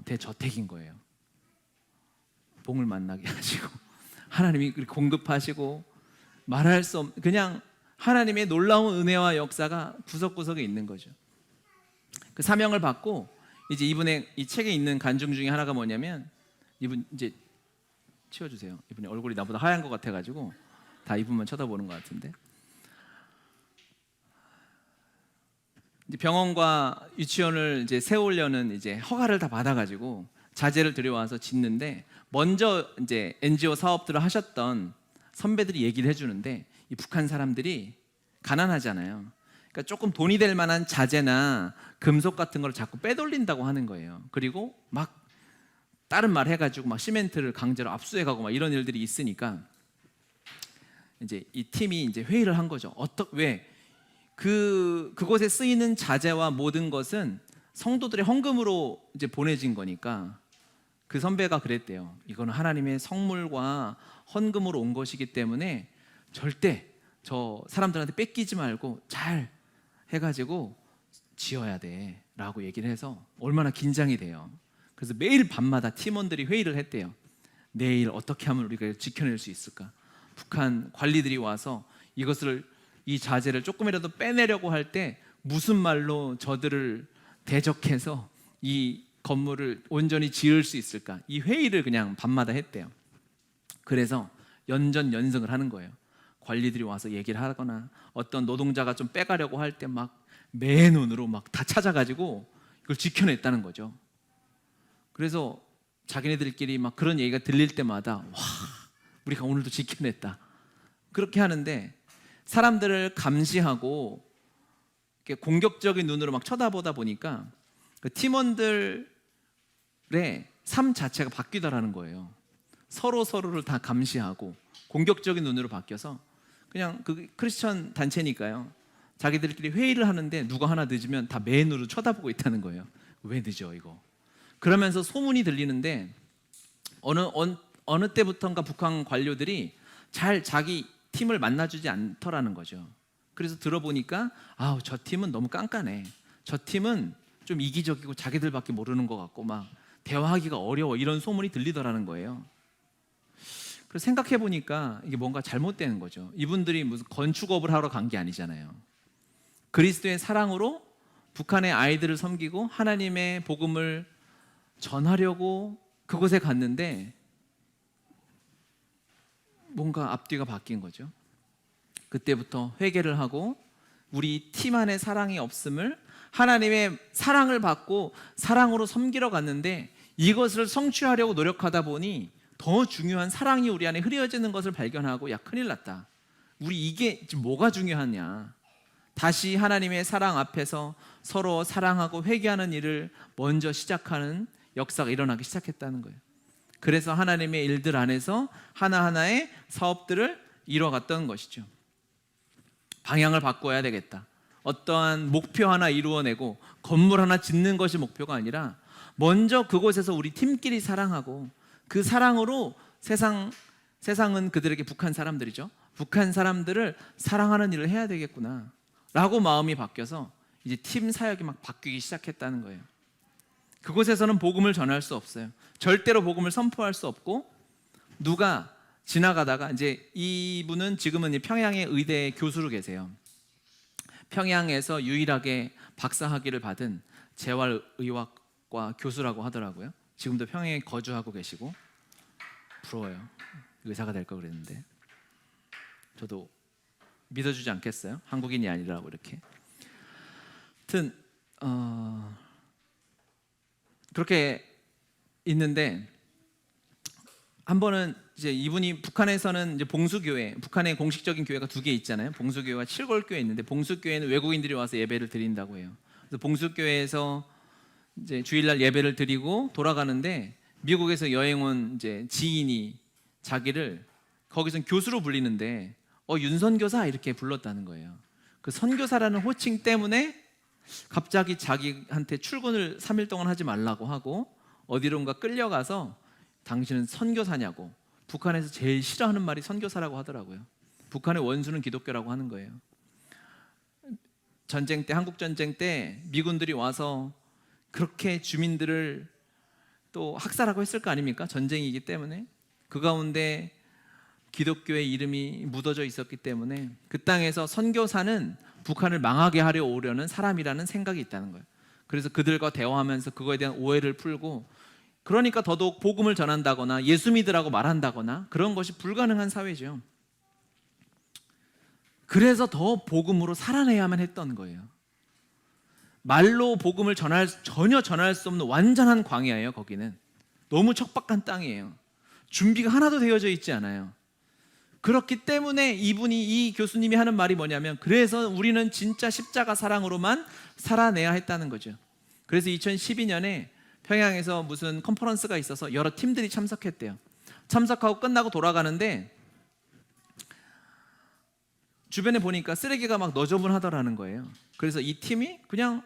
대저택인 거예요. 봉을 만나게 하시고 하나님이 공급하시고 말할 수 없는 그냥 하나님의 놀라운 은혜와 역사가 구석구석에 있는 거죠. 그 사명을 받고 이제 이분의 이 책에 있는 간증 중에 하나가 뭐냐면 이분 이제 치워주세요. 이분이 얼굴이 나보다 하얀 것 같아가지고 다 이분만 쳐다보는 것 같은데 이제 병원과 유치원을 이제 세우려는 이제 허가를 다 받아가지고 자재를 들여와서 짓는데 먼저 이제 NGO 사업들을 하셨던 선배들이 얘기를 해주는데 이 북한 사람들이 가난하잖아요. 그러니까 조금 돈이 될 만한 자재나 금속 같은 걸 자꾸 빼돌린다고 하는 거예요. 그리고 막 다른 말 해가지고 막 시멘트를 강제로 압수해가고 막 이런 일들이 있으니까 이제 이 팀이 이제 회의를 한 거죠. 왜 그곳에 쓰이는 자재와 모든 것은 성도들의 헌금으로 이제 보내진 거니까 그 선배가 그랬대요. 이거는 하나님의 성물과 헌금으로 온 것이기 때문에 절대 저 사람들한테 뺏기지 말고 잘 해가지고 지어야 돼 라고 얘기를 해서 얼마나 긴장이 돼요. 그래서 매일 밤마다 팀원들이 회의를 했대요. 내일 어떻게 하면 우리가 지켜낼 수 있을까? 북한 관리들이 와서 이 자재를 조금이라도 빼내려고 할 때 무슨 말로 저들을 대적해서 이 건물을 온전히 지을 수 있을까? 이 회의를 그냥 밤마다 했대요. 그래서 연전연승을 하는 거예요. 관리들이 와서 얘기를 하거나 어떤 노동자가 좀 빼가려고 할 때 막 맨눈으로 막 다 찾아가지고 이걸 지켜냈다는 거죠. 그래서 자기네들끼리 막 그런 얘기가 들릴 때마다 와, 우리가 오늘도 지켜냈다. 그렇게 하는데 사람들을 감시하고 이렇게 공격적인 눈으로 막 쳐다보다 보니까 그 팀원들의 삶 자체가 바뀌더라는 거예요. 서로를 다 감시하고 공격적인 눈으로 바뀌어서 그냥 그 크리스천 단체니까요. 자기들끼리 회의를 하는데 누가 하나 늦으면 다 맨으로 쳐다보고 있다는 거예요. 왜 늦어 이거? 그러면서 소문이 들리는데 어느 때부턴가 북한 관료들이 잘 자기 팀을 만나주지 않더라는 거죠. 그래서 들어보니까 저 팀은 너무 깐깐해. 저 팀은 좀 이기적이고 자기들밖에 모르는 것 같고 막 대화하기가 어려워 이런 소문이 들리더라는 거예요. 그래서 생각해 보니까 이게 뭔가 잘못되는 거죠. 이분들이 무슨 건축업을 하러 간 게 아니잖아요. 그리스도의 사랑으로 북한의 아이들을 섬기고 하나님의 복음을 전하려고 그곳에 갔는데 뭔가 앞뒤가 바뀐 거죠. 그때부터 회개를 하고 우리 팀 안에 사랑이 없음을 하나님의 사랑을 받고 사랑으로 섬기러 갔는데 이것을 성취하려고 노력하다 보니 더 중요한 사랑이 우리 안에 흐려지는 것을 발견하고 큰일 났다. 우리 이게 지금 뭐가 중요하냐. 다시 하나님의 사랑 앞에서 서로 사랑하고 회개하는 일을 먼저 시작하는 역사가 일어나기 시작했다는 거예요. 그래서 하나님의 일들 안에서 하나하나의 사업들을 이뤄갔던 것이죠. 방향을 바꿔야 되겠다. 어떠한 목표 하나 이루어내고 건물 하나 짓는 것이 목표가 아니라 먼저 그곳에서 우리 팀끼리 사랑하고 그 사랑으로 세상은 그들에게 북한 사람들이죠. 북한 사람들을 사랑하는 일을 해야 되겠구나 라고 마음이 바뀌어서 이제 팀 사역이 막 바뀌기 시작했다는 거예요. 그곳에서는 복음을 전할 수 없어요. 절대로 복음을 선포할 수 없고 누가 지나가다가 이제 이분은 지금은 평양의 의대 교수로 계세요. 평양에서 유일하게 박사학위를 받은 재활의학과 교수라고 하더라고요. 지금도 평양에 거주하고 계시고 부러워요. 의사가 될 걸 그랬는데 저도 믿어주지 않겠어요? 한국인이 아니라고 이렇게. 하여튼 그렇게 있는데 한 번은 이제 이분이 북한에서는 이제 봉수교회, 북한의 공식적인 교회가 두 개 있잖아요. 봉수교회와 칠골교회 있는데 봉수교회는 외국인들이 와서 예배를 드린다고 해요. 그래서 봉수교회에서 이제 주일날 예배를 드리고 돌아가는데 미국에서 여행 온 이제 지인이 자기를 거기서 교수로 불리는데 윤선교사 이렇게 불렀다는 거예요. 그 선교사라는 호칭 때문에 갑자기 자기한테 출근을 3일 동안 하지 말라고 하고 어디론가 끌려가서 당신은 선교사냐고, 북한에서 제일 싫어하는 말이 선교사라고 하더라고요. 북한의 원수는 기독교라고 하는 거예요. 전쟁 때, 한국 전쟁 때 미군들이 와서 그렇게 주민들을 또 학살하고 했을 거 아닙니까? 전쟁이기 때문에. 그 가운데 기독교의 이름이 묻어져 있었기 때문에 그 땅에서 선교사는 북한을 망하게 하려 오려는 사람이라는 생각이 있다는 거예요. 그래서 그들과 대화하면서 그거에 대한 오해를 풀고, 그러니까 더더욱 복음을 전한다거나 예수 믿으라고 말한다거나 그런 것이 불가능한 사회죠. 그래서 더 복음으로 살아내야만 했던 거예요. 말로 복음을 전혀 전할 수 없는 완전한 광야예요. 거기는 너무 척박한 땅이에요. 준비가 하나도 되어져 있지 않아요. 그렇기 때문에 이 교수님이 하는 말이 뭐냐면, 그래서 우리는 진짜 십자가 사랑으로만 살아내야 했다는 거죠. 그래서 2012년에 평양에서 무슨 컨퍼런스가 있어서 여러 팀들이 참석했대요. 참석하고 끝나고 돌아가는데 주변에 보니까 쓰레기가 막 너저분하더라는 거예요. 그래서 이 팀이 그냥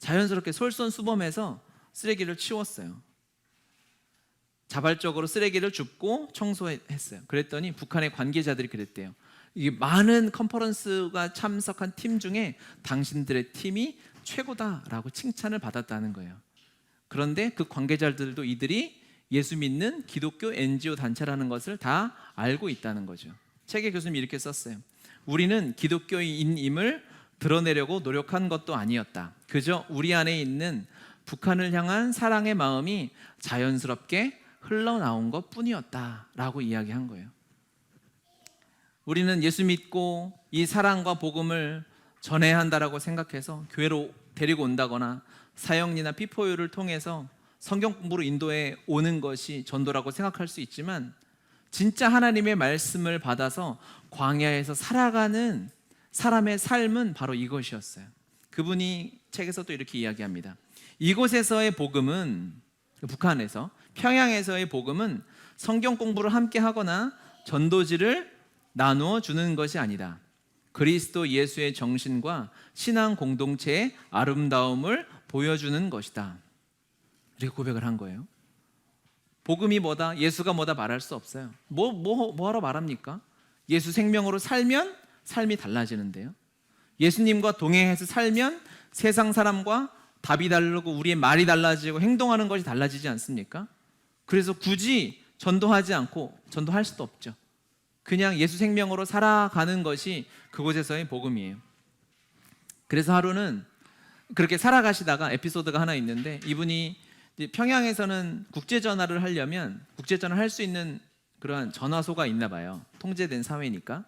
자연스럽게 솔선수범해서 쓰레기를 치웠어요. 자발적으로 쓰레기를 줍고 청소했어요. 그랬더니 북한의 관계자들이 그랬대요. 이게 많은 컨퍼런스가 참석한 팀 중에 당신들의 팀이 최고다라고 칭찬을 받았다는 거예요. 그런데 그 관계자들도 이들이 예수 믿는 기독교 NGO 단체라는 것을 다 알고 있다는 거죠. 책에 교수님이 이렇게 썼어요. 우리는 기독교인임을 드러내려고 노력한 것도 아니었다. 그저 우리 안에 있는 북한을 향한 사랑의 마음이 자연스럽게 흘러나온 것 뿐이었다 라고 이야기한 거예요. 우리는 예수 믿고 이 사랑과 복음을 전해야 한다라고 생각해서 교회로 데리고 온다거나 사역이나 피포유를 통해서 성경 공부로 인도해 오는 것이 전도라고 생각할 수 있지만, 진짜 하나님의 말씀을 받아서 광야에서 살아가는 사람의 삶은 바로 이것이었어요. 그분이 책에서 또 이렇게 이야기합니다. 이곳에서의 복음은, 북한에서 평양에서의 복음은 성경 공부를 함께 하거나 전도지를 나누어 주는 것이 아니다. 그리스도 예수의 정신과 신앙 공동체의 아름다움을 보여주는 것이다. 이렇게 고백을 한 거예요. 복음이 뭐다, 예수가 뭐다 말할 수 없어요. 뭐하러 말합니까? 예수 생명으로 살면 삶이 달라지는데요. 예수님과 동행해서 살면 세상 사람과 답이 다르고 우리의 말이 달라지고 행동하는 것이 달라지지 않습니까? 그래서 굳이 전도하지 않고 전도할 수도 없죠. 그냥 예수 생명으로 살아가는 것이 그곳에서의 복음이에요. 그래서 하루는 그렇게 살아가시다가 에피소드가 하나 있는데, 이분이 평양에서는 국제전화를 하려면 국제전화를 할 수 있는 그러한 전화소가 있나 봐요. 통제된 사회니까.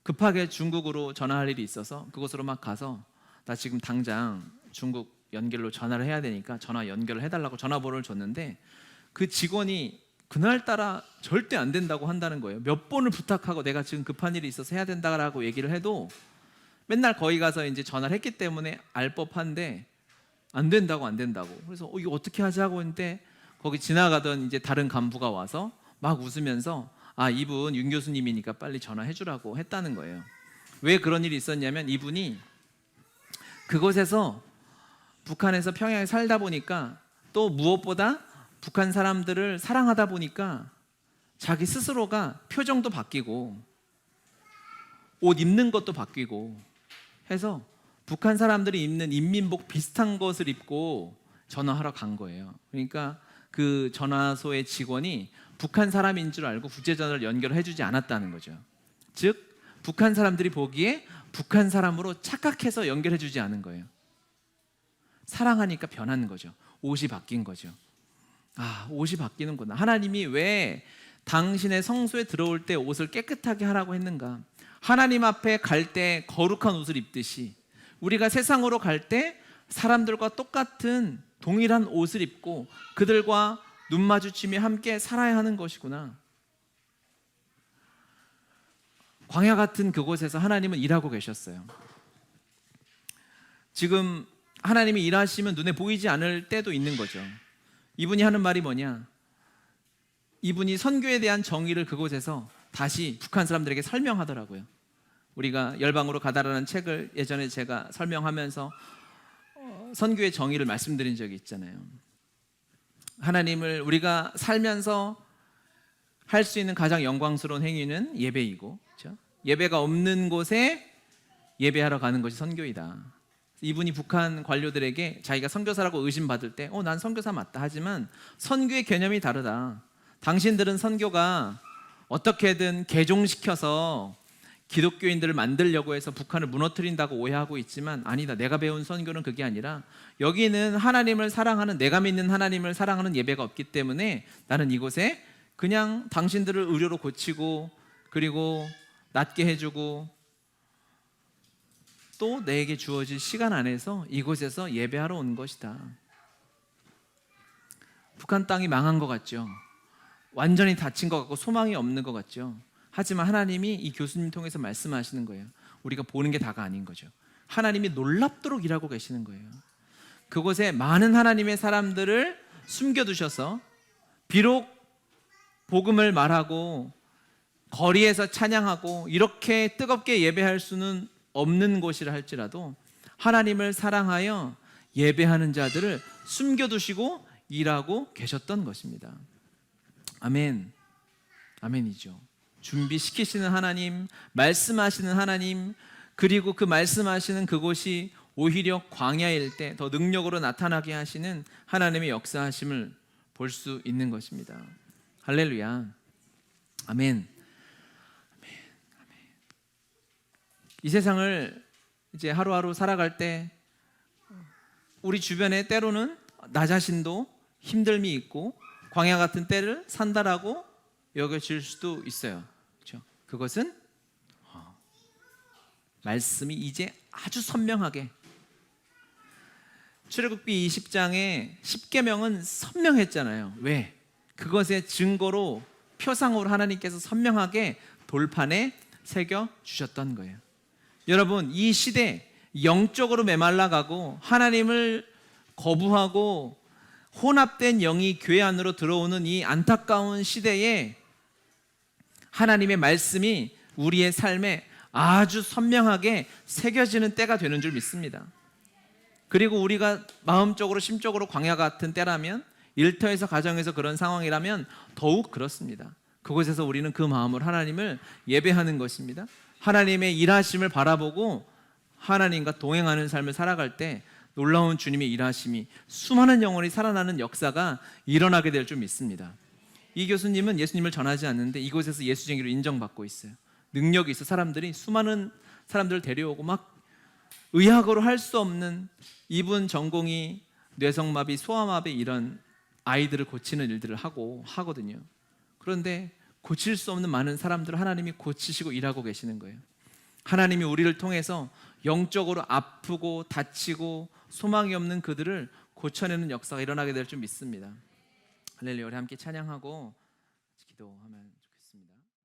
급하게 중국으로 전화할 일이 있어서 그곳으로 막 가서, 나 지금 당장 중국 연결로 전화를 해야 되니까 전화 연결을 해달라고 전화번호를 줬는데, 그 직원이 그날따라 절대 안 된다고 한다는 거예요. 몇 번을 부탁하고 내가 지금 급한 일이 있어서 해야 된다라고 얘기를 해도 맨날 거기 가서 이제 전화를 했기 때문에 알 법한데 안 된다고. 그래서 이거 어떻게 하자고 했는데, 거기 지나가던 이제 다른 간부가 와서 막 웃으면서 이분 윤 교수님이니까 빨리 전화해 주라고 했다는 거예요. 왜 그런 일이 있었냐면, 이분이 그곳에서 북한에서 평양에 살다 보니까, 또 무엇보다 북한 사람들을 사랑하다 보니까 자기 스스로가 표정도 바뀌고 옷 입는 것도 바뀌고 해서 북한 사람들이 입는 인민복 비슷한 것을 입고 전화하러 간 거예요. 그러니까 그 전화소의 직원이 북한 사람인 줄 알고 국제전화를 연결해 주지 않았다는 거죠. 즉 북한 사람들이 보기에 북한 사람으로 착각해서 연결해 주지 않은 거예요. 사랑하니까 변한 거죠. 옷이 바뀐 거죠. 옷이 바뀌는구나. 하나님이 왜 당신의 성소에 들어올 때 옷을 깨끗하게 하라고 했는가? 하나님 앞에 갈 때 거룩한 옷을 입듯이 우리가 세상으로 갈 때 사람들과 똑같은 동일한 옷을 입고 그들과 눈 마주치며 함께 살아야 하는 것이구나. 광야 같은 그곳에서 하나님은 일하고 계셨어요. 지금 하나님이 일하시면 눈에 보이지 않을 때도 있는 거죠. 이분이 하는 말이 뭐냐? 이분이 선교에 대한 정의를 그곳에서 다시 북한 사람들에게 설명하더라고요. 우리가 열방으로 가다라는 책을 예전에 제가 설명하면서 선교의 정의를 말씀드린 적이 있잖아요. 하나님을 우리가 살면서 할 수 있는 가장 영광스러운 행위는 예배이고, 그렇죠? 예배가 없는 곳에 예배하러 가는 것이 선교이다. 이분이 북한 관료들에게 자기가 선교사라고 의심받을 때 난 선교사 맞다. 하지만 선교의 개념이 다르다. 당신들은 선교가 어떻게든 개종시켜서 기독교인들을 만들려고 해서 북한을 무너뜨린다고 오해하고 있지만 아니다. 내가 배운 선교는 그게 아니라 여기는 하나님을 사랑하는, 내가 믿는 하나님을 사랑하는 예배가 없기 때문에 나는 이곳에 그냥 당신들을 의료로 고치고 그리고 낫게 해주고 또 내게 주어질 시간 안에서 이곳에서 예배하러 온 것이다. 북한 땅이 망한 것 같죠. 완전히 닫힌 것 같고 소망이 없는 것 같죠. 하지만 하나님이 이 교수님 통해서 말씀하시는 거예요. 우리가 보는 게 다가 아닌 거죠. 하나님이 놀랍도록 일하고 계시는 거예요. 그곳에 많은 하나님의 사람들을 숨겨두셔서 비록 복음을 말하고 거리에서 찬양하고 이렇게 뜨겁게 예배할 수는 없는 곳이라 할지라도 하나님을 사랑하여 예배하는 자들을 숨겨두시고 일하고 계셨던 것입니다. 아멘. 아멘이죠. 준비시키시는 하나님, 말씀하시는 하나님, 그리고 그 말씀하시는 그곳이 오히려 광야일 때 더 능력으로 나타나게 하시는 하나님의 역사하심을 볼 수 있는 것입니다. 할렐루야. 아멘. 이 세상을 이제 하루하루 살아갈 때 우리 주변에 때로는 나 자신도 힘듦이 있고 광야 같은 때를 산다라고 여겨질 수도 있어요. 그렇죠? 그것은 말씀이 이제 아주 선명하게 출애굽기 20장에 10계명은 선명했잖아요. 왜? 그것의 증거로 표상으로 하나님께서 선명하게 돌판에 새겨 주셨던 거예요. 여러분, 이 시대 영적으로 메말라가고 하나님을 거부하고 혼합된 영이 교회 안으로 들어오는 이 안타까운 시대에 하나님의 말씀이 우리의 삶에 아주 선명하게 새겨지는 때가 되는 줄 믿습니다. 그리고 우리가 마음적으로 심적으로 광야 같은 때라면, 일터에서 가정에서 그런 상황이라면 더욱 그렇습니다. 그곳에서 우리는 그 마음으로 하나님을 예배하는 것입니다. 하나님의 일하심을 바라보고 하나님과 동행하는 삶을 살아갈 때 놀라운 주님의 일하심이 수많은 영혼이 살아나는 역사가 일어나게 될 줄 믿습니다. 이 교수님은 예수님을 전하지 않는데 이곳에서 예수쟁이로 인정받고 있어요. 능력이 있어 사람들이 수많은 사람들을 데려오고 막 의학으로 할 수 없는, 이분 전공이 뇌성마비, 소아마비 이런 아이들을 고치는 일들을 하거든요. 그런데 고칠 수 없는 많은 사람들을 하나님이 고치시고 일하고 계시는 거예요. 하나님이 우리를 통해서 영적으로 아프고 다치고 소망이 없는 그들을 고쳐내는 역사가 일어나게 될 줄 믿습니다. 할렐루야. 우리 함께 찬양하고 기도하면